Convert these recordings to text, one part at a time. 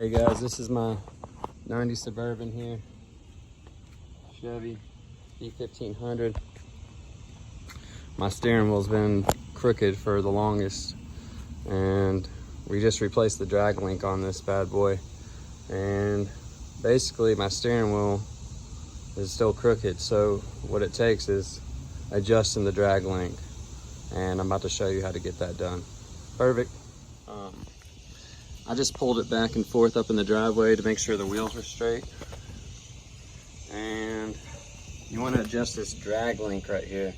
Hey guys, this is my 90 Suburban here, Chevy E1500. My steering wheel's been crooked for the longest, and we just replaced the drag link on this bad boy. And basically my steering wheel is still crooked, so what it takes is adjusting the drag link, and I'm about to show you how to get that done. Perfect. I just pulled it back and forth up in the driveway to make sure the wheels are straight. And you want to adjust this drag link right here.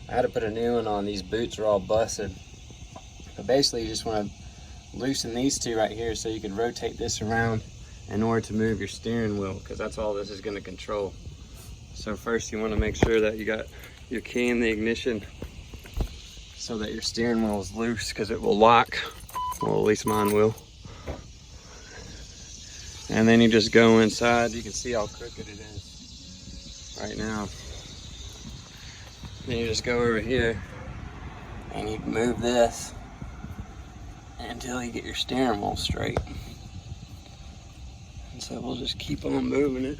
I had to put a new one on. These boots are all busted. But basically you just want to loosen these two right here so you can rotate this around in order to move your steering wheel, because that's all this is going to control. So first you want to make sure that you got your key in the ignition so that your steering wheel is loose, because it will lock. Well, at least mine will. And then you just go inside. You can see how crooked it is right now. Then you just go over here and you move this until you get your steering wheel straight. And so we'll just keep on moving it.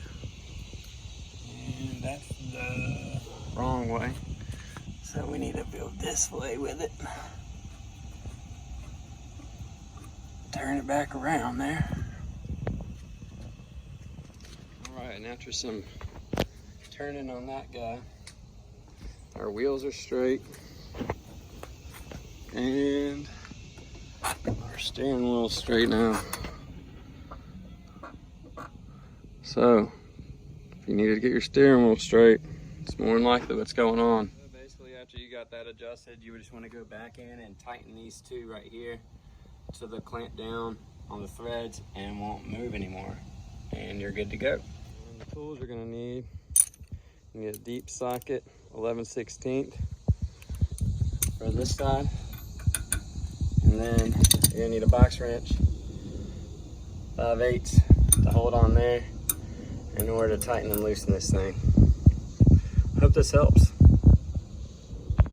And that's the wrong way. So we need to go this way with it. Turn it back around there. Alright, and after some turning on that guy, our wheels are straight and our steering wheel is straight now. So, if you need to get your steering wheel straight, it's more than likely what's going on. So basically, after you got that adjusted, you just want to go back in and tighten these two right here to the clamp down on the threads and won't move anymore, and you're good to go. And the tools you're going to need, you get a deep socket 11/16 for this side, and then you're going to need a box wrench 5/8 to hold on there in order to tighten and loosen this thing. Hope this helps.